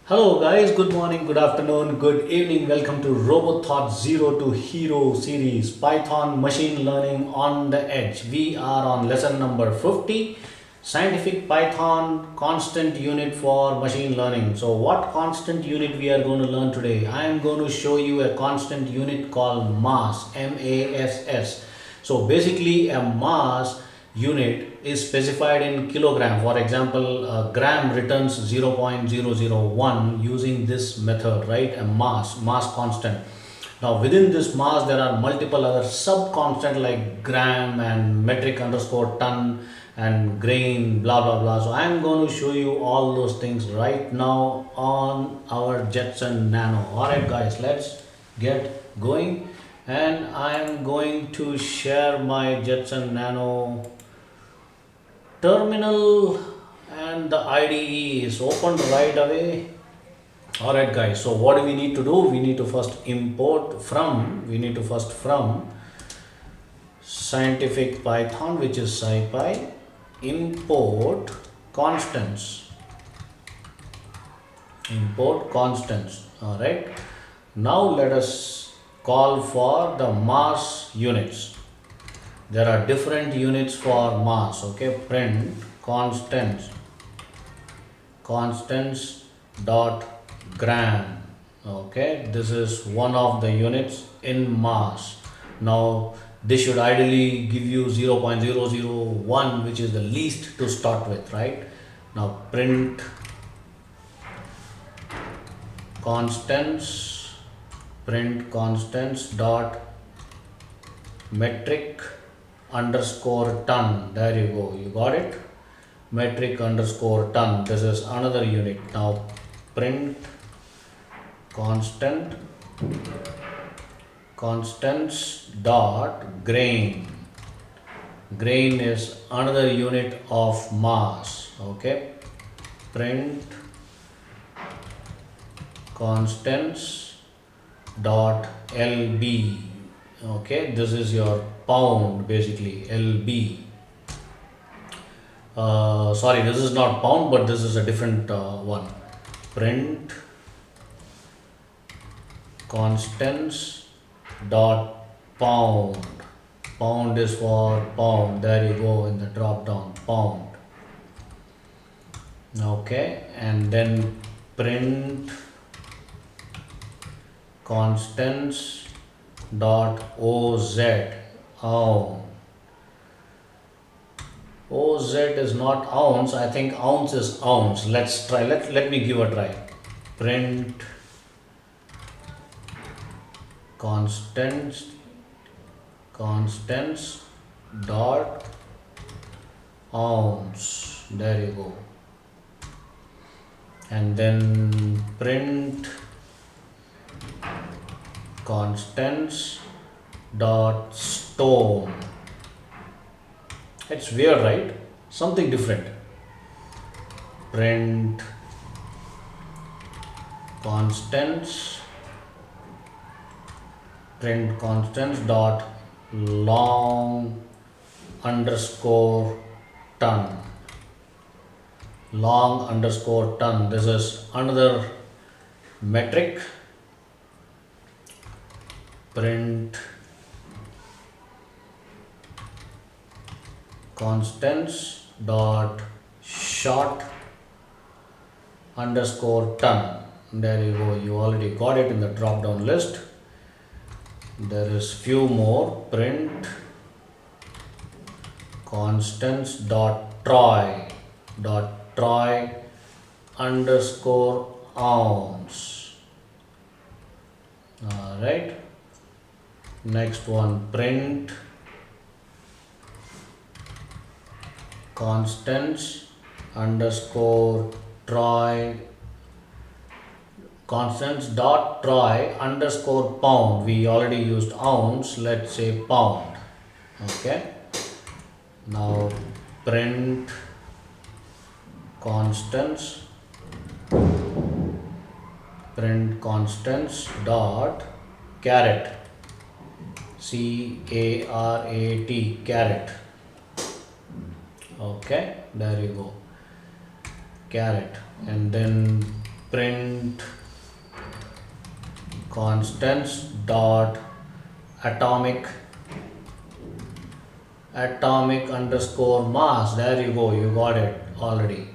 Hello guys, good morning, good afternoon, good evening. Welcome to RoboThought Zero to Hero series Python machine learning on the edge. We are on lesson number 50, scientific Python constant unit for machine learning. So what constant unit we are going to learn today? I am going to show you a constant unit called mass, MASS. So basically a mass unit is specified in kilogram. For example, a gram returns 0.001 using this method, right? A mass constant. Now within this mass there are multiple other sub constant like gram and metric underscore ton and grain, blah blah blah. So I am going to show you all those things right now on our Jetson Nano. Alright guys, let's get going. And I am going to share my Jetson Nano terminal, and the IDE is opened right away. Alright guys, so what do we need to do? We need to first from scientific Python, which is SciPy, import constants. Alright, now let us call for the mass units. There are different units for mass. Okay, print constants dot gram. Okay, this is one of the units in mass. Now this should ideally give you 0.001, which is the least to start with, right? Now print constants dot metric underscore ton. There you go, you got it. Metric underscore ton, this is another unit. Now print constants dot grain. Grain is another unit of mass. Okay, print constants dot lb. Okay, this is your pound, basically lb. Sorry, this is not pound, but this is a different one. Print constants dot pound. Pound is for pound. There you go in the drop down, pound. Okay, and then print constants dot oz. Oz is not ounce. I think ounce is ounce. Let's try. Let me give a try. Print constants dot ounce. There you go. And then print constants dot stone. It's weird, right? Something different. Print constants dot long underscore ton. This is another metric. Print constants dot short underscore ton. There you go, you already got it in the drop down list. There is few more. Print constants dot troy underscore ounce. All right, next one, print constants underscore troy dot troy underscore pound. We already used ounce, let's say pound. Okay, now print constants dot caret, caret. Okay, there you go, caret. And then print constants dot atomic underscore mass. There you go, you got it already.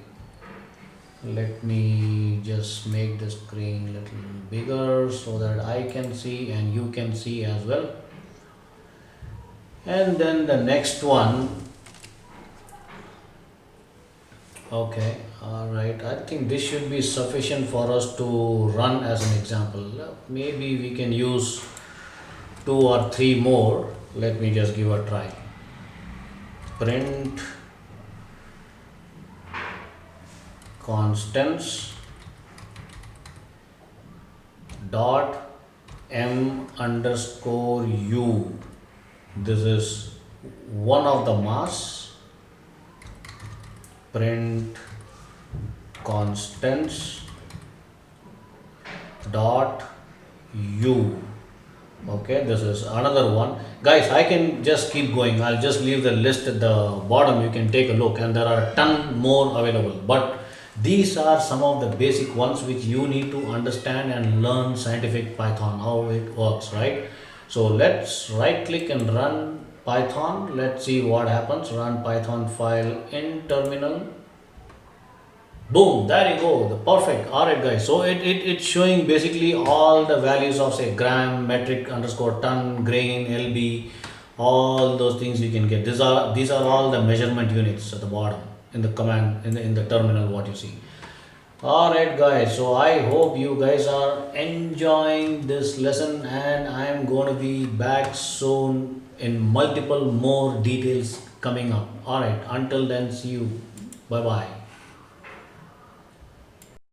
Let me just make the screen a little bigger so that I can see and you can see as well. And then the next one. Okay, all right. I think this should be sufficient for us to run as an example. Maybe we can use 2 or 3 more. Let me just give a try. Print constants dot m underscore u. This is one of the mass. Print constants dot u. Okay, this is another one. Guys, I can just keep going. I'll just leave the list at the bottom. You can take a look, and there are a ton more available. But these are some of the basic ones which you need to understand and learn scientific Python, how it works, right? So let's right click and run Python. Let's see what happens. Run Python file in terminal. Boom, there you go, the perfect. All right, guys, so it's showing basically all the values of, say, gram, metric underscore ton, grain, lb, all those things you can get. These are all the measurement units at the bottom in the command, in the terminal, what you see. All right, guys, so I hope you guys are enjoying this lesson, and I am going to be back soon in multiple more details coming up. All right, until then, see you. Bye bye.